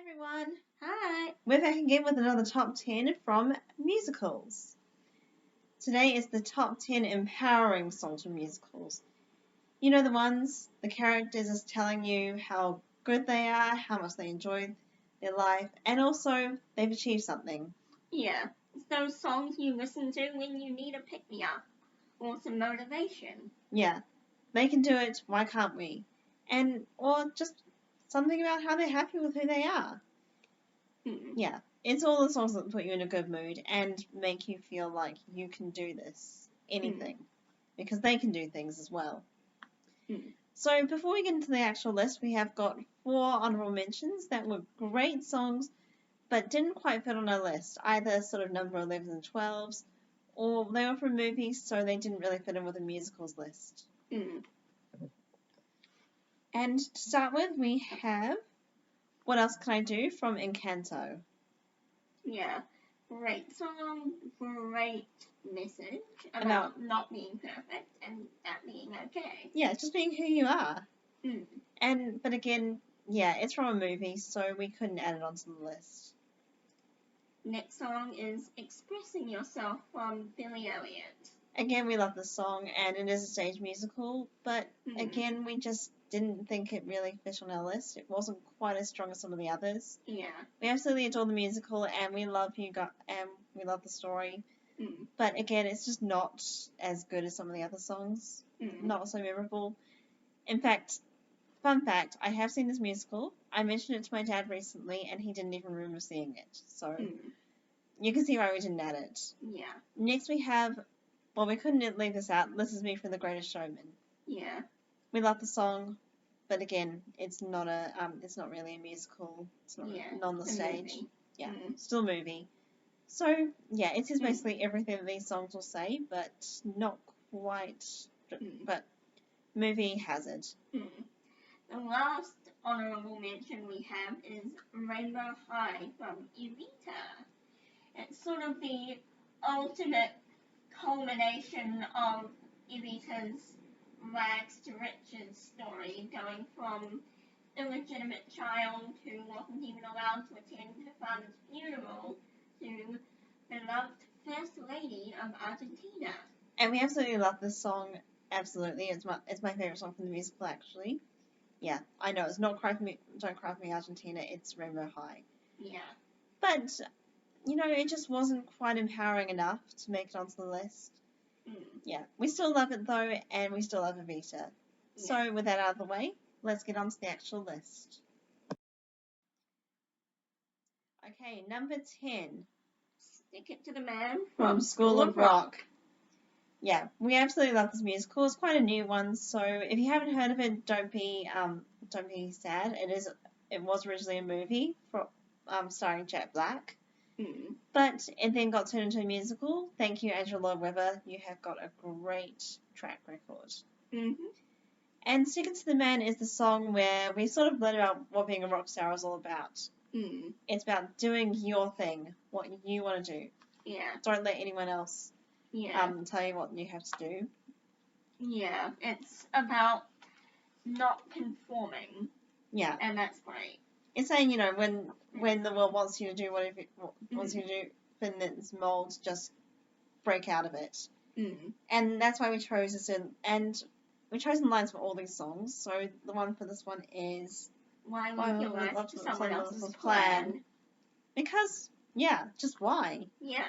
everyone. Hi. We're back again with another top 10 from musicals. Today is the top 10 empowering songs from musicals. You know the ones the characters is telling you how good they are, how much they enjoy their life, and also they've achieved something. Yeah, it's those songs you listen to when you need a pick-me-up or some motivation. Yeah, they can do it, why can't we? Or just something about how they're happy with who they are. Yeah, it's all the songs that put you in a good mood and make you feel like you can do this, anything, because they can do things as well. So before we get into the actual list, we have got 4 honorable mentions that were great songs, but didn't quite fit on our list, either sort of number 11s and 12s, or they were from movies, so they didn't really fit in with a musicals list. And to start with, we have What Else Can I Do from Encanto. Yeah, great song, great message about not being perfect and that being okay. Yeah, just being who you are. But again, yeah, it's from a movie, so we couldn't add it onto the list. Next song is Expressing Yourself from Billy Elliot. Again, we love this song, and it is a stage musical, but again, we just didn't think it really fit on our list. It wasn't quite as strong as some of the others. Yeah. We absolutely adore the musical, and we love and we love the story. But again, it's just not as good as some of the other songs. Not so memorable. In fact, fun fact, I have seen this musical. I mentioned it to my dad recently, and he didn't even remember seeing it. So you can see why we didn't add it. Yeah. Next we have, well, we couldn't leave this out, This Is Me from The Greatest Showman. Yeah. We love the song, but again, it's not really a musical. It's not on the stage. Movie. Yeah, still a movie. So, yeah, it says basically everything that these songs will say, but not quite. But movie has it. The last honorable mention we have is Rainbow High from Evita. It's sort of the ultimate culmination of Evita's rags to riches story, going from illegitimate child who wasn't even allowed to attend her father's funeral to beloved First Lady of Argentina. And we absolutely love this song. Absolutely, it's my favorite song from the musical, actually. Yeah, I know it's not Don't Cry for Me, Argentina. It's Rainbow High. Yeah. But it just wasn't quite empowering enough to make it onto the list. Yeah, we still love it though, and we still love Evita. Yeah. So with that out of the way, let's get on to the actual list. Okay, number 10. Stick It to the Man from School of Rock. Yeah, we absolutely love this musical. It's quite a new one, so if you haven't heard of it, don't be sad. It was originally a movie starring Jack Black. But it then got turned into a musical. Thank you, Andrew Lloyd Webber. You have got a great track record. And Stick It to the Man is the song where we sort of learn about what being a rock star is all about. It's about doing your thing, what you want to do. Yeah. Don't let anyone else tell you what you have to do. Yeah. It's about not conforming. Yeah. And that's great. It's saying, when the world wants you to do whatever it wants you to do within its mold, just break out of it. And that's why we chose this and we chose lines for all these songs. So the one for this one is Why Live Your Life to Someone Else's Plan. Because, just why? Yeah.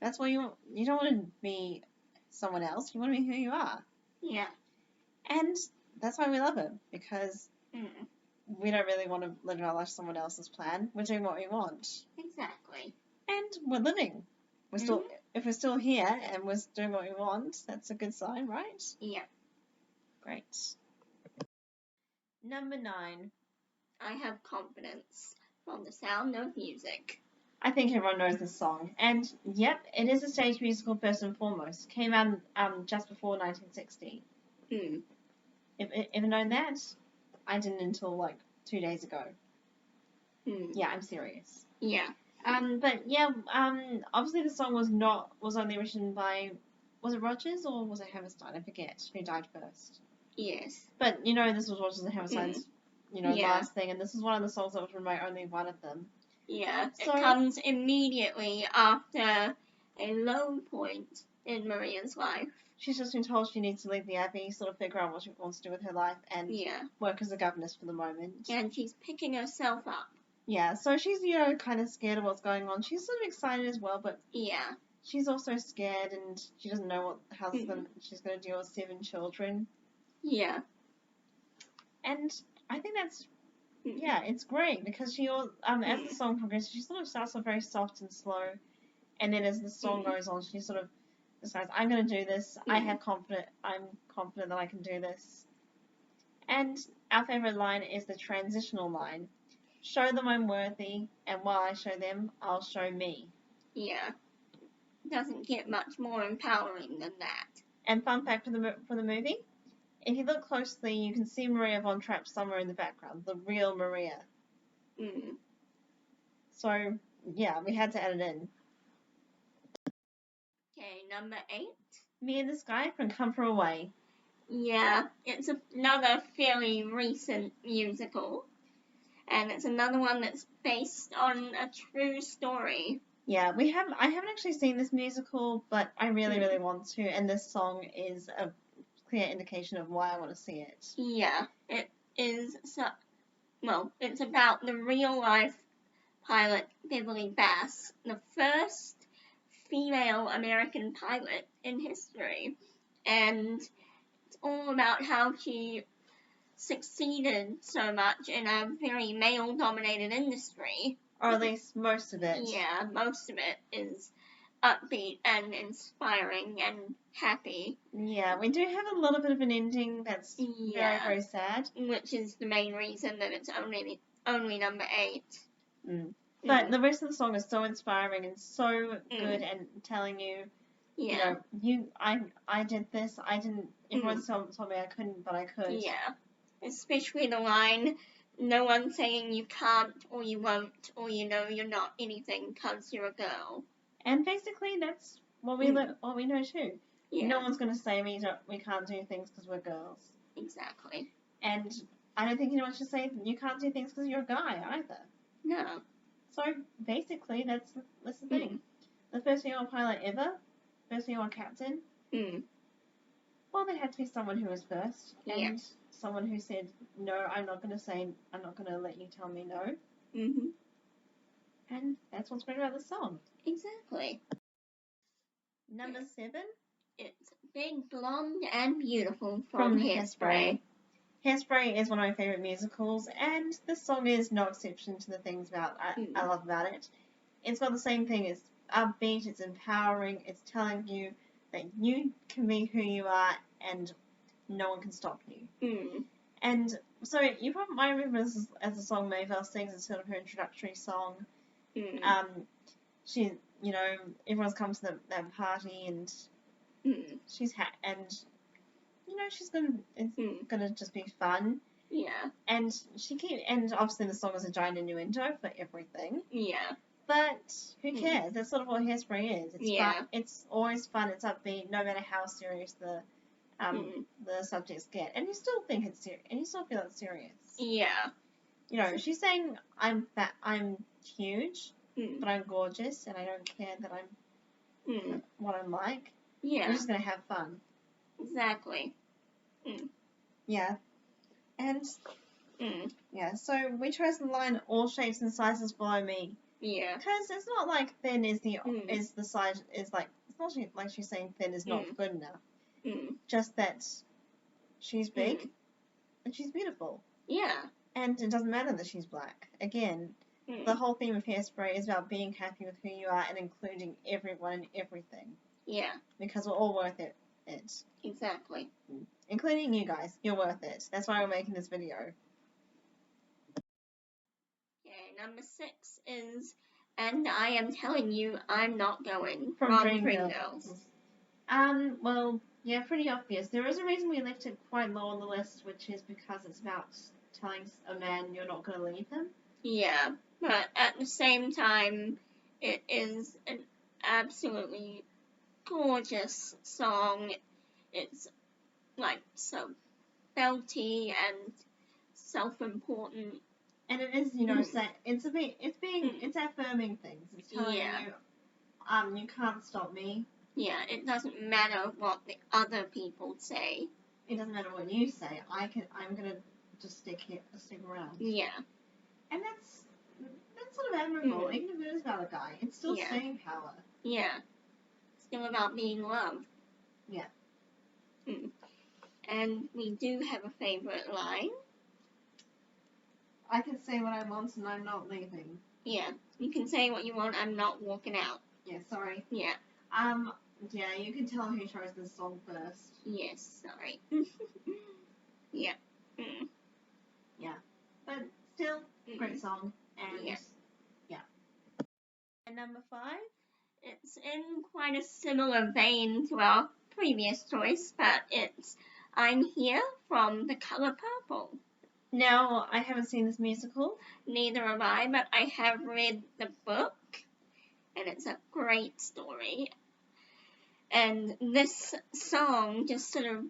That's why you don't want to be someone else. You want to be who you are. Yeah. And that's why we love it, because we don't really want to live our life someone else's plan. We're doing what we want. Exactly. And we're living. If we're still here and we're doing what we want, that's a good sign, right? Yeah. Great. Number 9. I Have Confidence from The Sound of Music. I think everyone knows this song. And, yep, it is a stage musical first and foremost. Came out just before 1960. Ever known that? I didn't until, 2 days ago. Yeah, I'm serious. Yeah. But, yeah, obviously the song was only written by, was it Rogers or was it Hammerstein? I forget who died first. Yes. But, this was Rogers and Hammerstein's last thing, and this is one of the songs that was from my only one of them. Yeah, So, it comes immediately after a low point in Maria's life. She's just been told she needs to leave the Abbey, sort of figure out what she wants to do with her life, and work as a governess for the moment. And she's picking herself up. Yeah, so she's, kind of scared of what's going on. She's sort of excited as well, but she's also scared, and she doesn't know how she's going to deal with 7 children. Yeah. And I think that's, it's great, because she, as the song progresses, she sort of starts off very soft and slow, and then as the song goes on, she sort of decides, I'm going to do this, I'm confident that I can do this. And our favourite line is the transitional line. Show them I'm worthy, and while I show them, I'll show me. Yeah. Doesn't get much more empowering than that. And fun fact for the movie, if you look closely, you can see Maria von Trapp somewhere in the background, the real Maria. So, yeah, we had to add it in. Okay, number 8. Me in the Sky from Come From Away. Yeah, it's another fairly recent musical. And it's another one that's based on a true story. Yeah, I haven't actually seen this musical, but I really, really want to, and this song is a clear indication of why I want to see it. Yeah, it is, it's about the real-life pilot Beverly Bass, the first female American pilot in history, and it's all about how she succeeded so much in a very male-dominated industry. Or at least most of it. Yeah, most of it is upbeat and inspiring and happy. Yeah, we do have a little bit of an ending that's very, very sad. Which is the main reason that it's only number 8. But the rest of the song is so inspiring and so good and telling you, I did this, I didn't, everyone told me I couldn't, but I could. Yeah, especially the line, no one's saying you can't or you won't or you're not anything because you're a girl. And basically that's what we know too. Yeah. No one's going to say we can't do things because we're girls. Exactly. And I don't think anyone should say you can't do things because you're a guy either. No. So basically that's the thing. The first female pilot ever, first female captain. Well, there had to be someone who was first. And someone who said, no, I'm not going to let you tell me no. And that's what's great about the song. Exactly. Number 7. It's Big, Blonde, and Beautiful from Hairspray. Hairspray is one of my favourite musicals, and this song is no exception to the things I love about it. It's got the same thing. It's upbeat, it's empowering, it's telling you that you can be who you are and no one can stop you. And so you probably might remember this as the song Mayville sings. It's sort of her introductory song. She, everyone's come to that party and she's she's gonna just be fun. Yeah. And and obviously the song is a giant innuendo for everything. Yeah. But who cares? That's sort of what Hairspray is. It's fun. It's always fun. It's upbeat, no matter how serious the subjects get, and you still think it's serious, and you still feel it's serious. Yeah. She's saying I'm fat, I'm huge, but I'm gorgeous, and I don't care that I'm what I'm like. Yeah. I'm just gonna have fun. Exactly. Yeah. And so we chose the line "all shapes and sizes follow me." Yeah. Because it's not like thin is the size is like, it's not like she's saying thin is not good enough. Just that she's big and she's beautiful. Yeah. And it doesn't matter that she's black. Again, the whole theme of Hairspray is about being happy with who you are and including everyone and everything. Yeah. Because we're all worth it. Exactly. Including you guys. You're worth it. That's why we're making this video. Okay, number 6 is And I Am Telling You I'm Not Going from Dreamgirls. Well, yeah, pretty obvious. There is a reason we left it quite low on the list, which is because it's about telling a man you're not going to leave him. Yeah, but at the same time, it is an absolutely gorgeous song. It's like so belty and self-important. And it is, it's affirming things. It's telling you, you can't stop me. Yeah, it doesn't matter what the other people say. It doesn't matter what you say. I'm gonna just stick around. Yeah. And that's sort of admirable. Even if it is about a guy, it's still staying power. Yeah. Still about being loved. Yeah. And we do have a favorite line. I can say what I want and I'm not leaving. Yeah. You can say what you want, I'm not walking out. Yeah, sorry. Yeah. Yeah, you can tell who chose this song first. Yes, sorry. Yeah. Yeah. But still, great song. And yeah. And number 5? It's in quite a similar vein to our previous choice, but it's I'm Here from The Color Purple. Now, I haven't seen this musical. Neither have I, but I have read the book, and it's a great story. And this song just sort of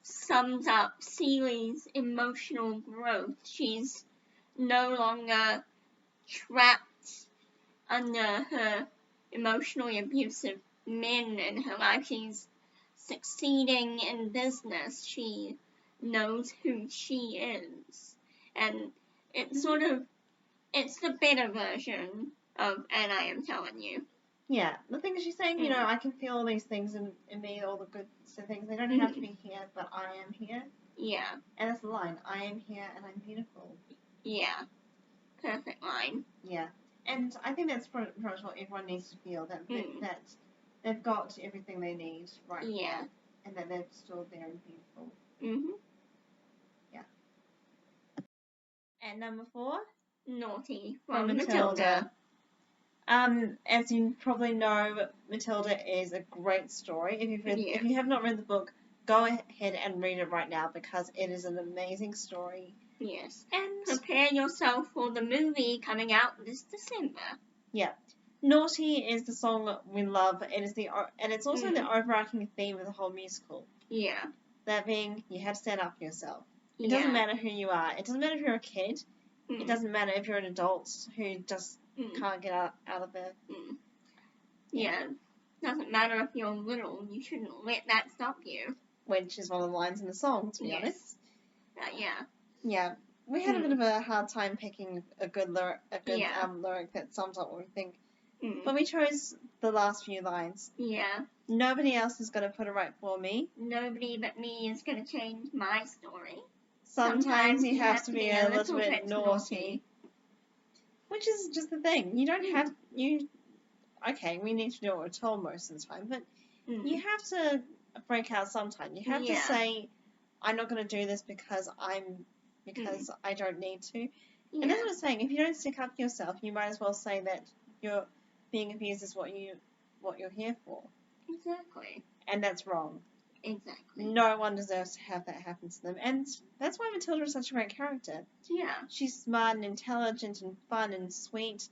sums up Celie's emotional growth. She's no longer trapped under her emotionally abusive men in her life. She's succeeding in business. She knows who she is. And it's it's the better version of And I Am Telling You. Yeah, the thing is she's saying, I can feel all these things in me, all the good things. They don't have to be here, but I am here. Yeah. And that's the line. I am here and I'm beautiful. Yeah. Perfect line. Yeah. And I think that's pretty much what everyone needs to feel, that they've got everything they need right now. And that they're still there and beautiful. Yeah. And number 4? Naughty from Matilda. As you probably know, Matilda is a great story. If you have not read the book, go ahead and read it right now because it is an amazing story. Yes. And prepare yourself for the movie coming out this December. Yeah. Naughty is the song we love. And it's also the overarching theme of the whole musical. Yeah. That being, you have to stand up for yourself. It doesn't matter who you are. It doesn't matter if you're a kid. It doesn't matter if you're an adult who just can't get out of it. Yeah. Doesn't matter if you're little. You shouldn't let that stop you. Which is one of the lines in the song, to be honest. Yeah. Yeah. We had a bit of a hard time picking a good lyric that sums up what we think. But we chose the last few lines. Yeah. Nobody else is going to put it right for me. Nobody but me is going to change my story. Sometimes you have to be a little bit naughty. Which is just the thing. You don't have... Okay, we need to do what we're told most of the time, but you have to break out sometime. You have to say, I'm not going to do this because I don't need to. And that's what I'm saying. If you don't stick up for yourself, you might as well say that you're being abused is what you're here for. Exactly. And that's wrong. Exactly. No one deserves to have that happen to them. And that's why Matilda is such a great character. Yeah. She's smart and intelligent and fun and sweet.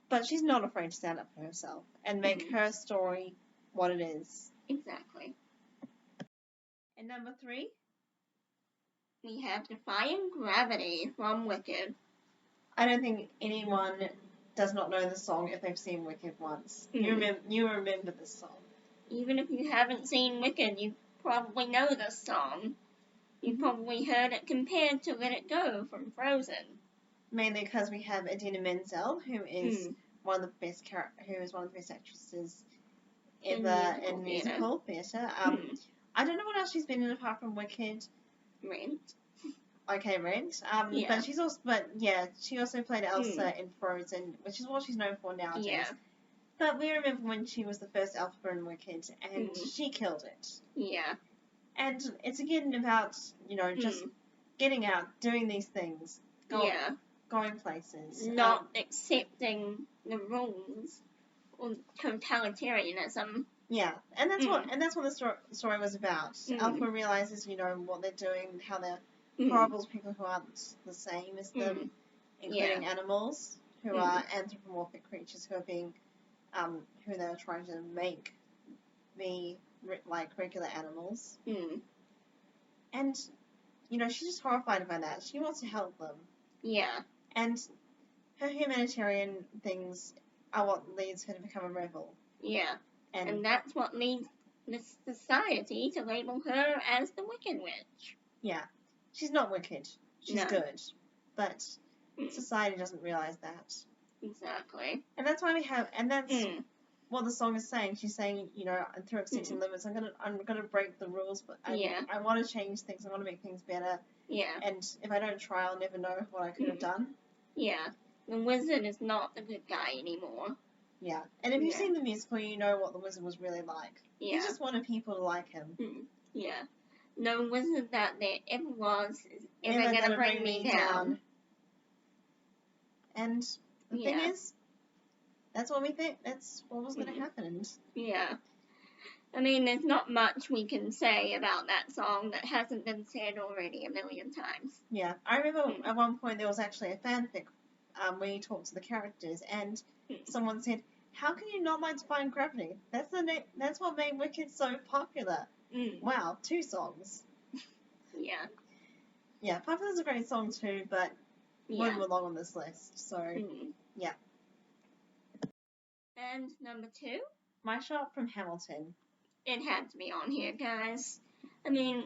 But she's not afraid to stand up for herself and make her story what it is. Exactly. And number 3? We have Defying Gravity from Wicked. I don't think anyone does not know the song if they've seen Wicked once. You remember this song. Even if you haven't seen Wicked, you probably know this song. You probably heard it compared to Let It Go from Frozen. Mainly because we have Idina Menzel, who is one of the best actresses ever in musical theatre. I don't know what else she's been in apart from Wicked. Rent. Okay, Rent. But she also played Elsa in Frozen, which is what she's known for nowadays. Yeah. But we remember when she was the first Elphaba in Wicked, and she killed it. Yeah. And it's again about, just getting out, doing these things. Going places. Not accepting the rules or totalitarianism. Yeah, and that's what the story was about. Elphaba realizes, what they're doing, how they're horrible to people who aren't the same as them, including animals, who are anthropomorphic creatures who are being, who they're trying to make be like regular animals. And she's just horrified by that. She wants to help them. Yeah. And her humanitarian things are what leads her to become a rebel. Yeah. And that's what leads the society to label her as the Wicked Witch. Yeah. She's not wicked. She's good. But society doesn't realize that. Exactly. And that's why that's what the song is saying. She's saying, through exceeding limits, I'm gonna break the rules, but I want to change things. I want to make things better. Yeah. And if I don't try, I'll never know what I could have done. Yeah. The wizard is not the good guy anymore. Yeah. And if you've seen the musical, you know what the wizard was really like. Yeah. He just wanted people to like him. Yeah. No wizard that there ever was is ever gonna bring me down. And the thing is, that's what we think. That's what was going to happen. Yeah. I mean, there's not much we can say about that song that hasn't been said already a million times. Yeah. I remember at one point there was actually a fanfic where you talked to the characters, and someone said, "How can you not like Defying Gravity? That's what made Wicked so popular." Wow, 2 songs. Yeah. Yeah, Popular's a great song too, but won't belong on this list. So, yeah. And number 2? My Shot from Hamilton. It had to be on here, guys. I mean,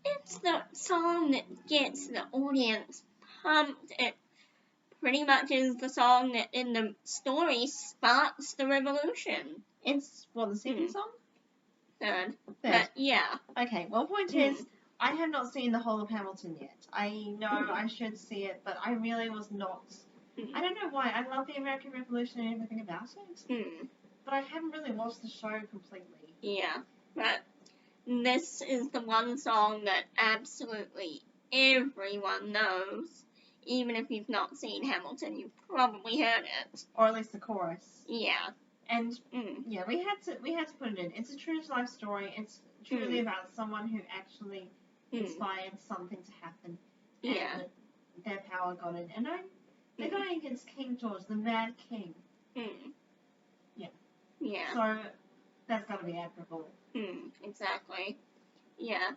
it's the song that gets the audience pumped. It pretty much is the song that in the story sparks the revolution. It's, the second song? Third. But, yeah. Okay, well, point is, I have not seen the whole of Hamilton yet. I know I should see it, but I really was not. I don't know why. I love the American Revolution and everything about it. But I haven't really watched the show completely. Yeah, but this is the one song that absolutely everyone knows. Even if you've not seen Hamilton, you've probably heard it. Or at least the chorus. Yeah. And yeah, we had to put it in. It's a true to life story. It's truly about someone who actually inspired something to happen. And their power got it. And they're going against King George, the Mad King. Yeah. So that's got to be admirable. Exactly. Yeah.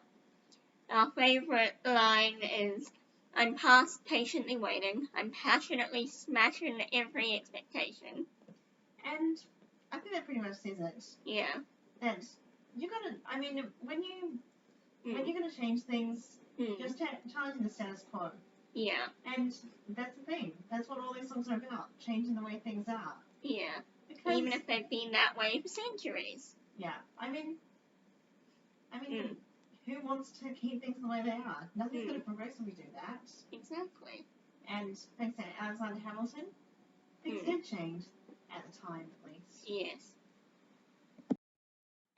Our favorite line is, "I'm past patiently waiting. I'm passionately smashing every expectation." And I think that pretty much says it. Yeah. That you gotta. I mean, when you're gonna change things, just challenging the status quo. Yeah. And that's the thing. That's what all these songs are about. Changing the way things are. Yeah. Because, even if they've been that way for centuries. Yeah. I mean, who wants to keep things the way they are? Nothing's going to progress if we do that. Exactly. And thanks to Alexander Hamilton, things did change at the time, at least. Yes.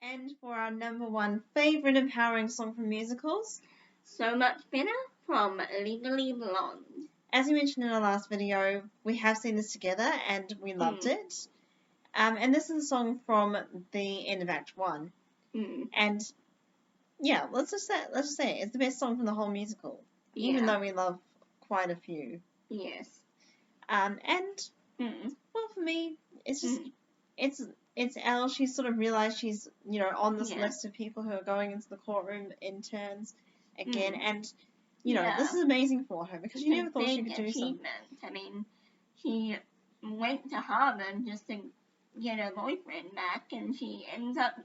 And for our number 1 favourite empowering song from musicals, So Much Better from Legally Blonde. As we mentioned in our last video, we have seen this together and we loved it. And this is a song from the end of Act 1. And yeah, let's just say it's the best song from the whole musical, even though we love quite a few. Yes. And well, for me, it's just it's Elle. She's sort of realized she's on this list of people who are going into the courtroom in turns again, and this is amazing for her because she never thought she could do something. I mean, she went to Harvard just to get her boyfriend back, and she ends up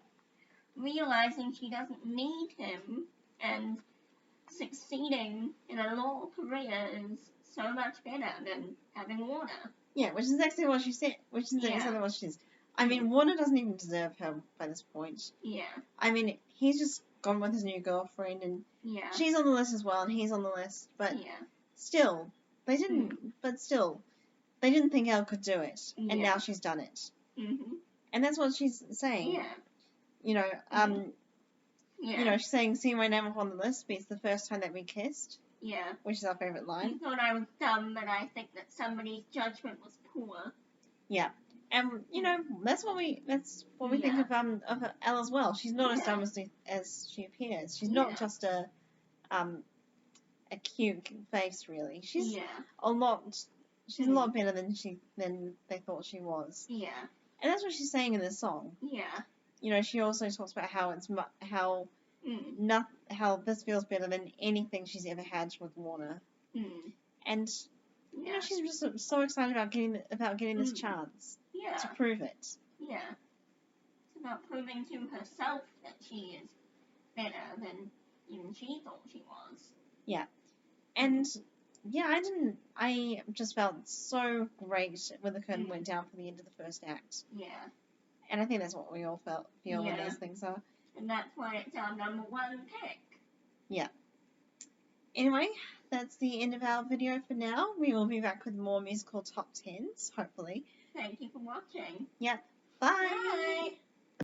realizing she doesn't need him, and succeeding in a law career is so much better than having Warner. Yeah, which is exactly what she said. Which is exactly what she says. I mean, Warner doesn't even deserve her by this point. Yeah. I mean, he's just gone with his new girlfriend, and she's on the list as well, and he's on the list. But still, they didn't. But still, they didn't think Elle could do it, and now she's done it. And that's what she's saying. She's saying, "See my name up on the list, but it's the first time that we kissed." Yeah. Which is our favourite line. You thought I was dumb, but I think that somebody's judgment was poor. Yeah. And that's what we think of Elle as well. She's not as dumb as she appears. She's not just a cute face, really. She's a lot. She's a lot better than they thought she was. Yeah. And that's what she's saying in this song. Yeah. She also talks about how how this feels better than anything she's ever had with Warner. And you know, she's just so excited about getting this chance to prove it. Yeah. It's about proving to herself that she is better than even she thought she was. Yeah. And yeah, I just felt so great when the curtain went down for the end of the first act. Yeah. And I think that's what we all feel when these things are. And that's why it's our number one pick. Yeah. Anyway, that's the end of our video for now. We will be back with more musical top 10s, hopefully. Thank you for watching. Yep. Bye. Bye.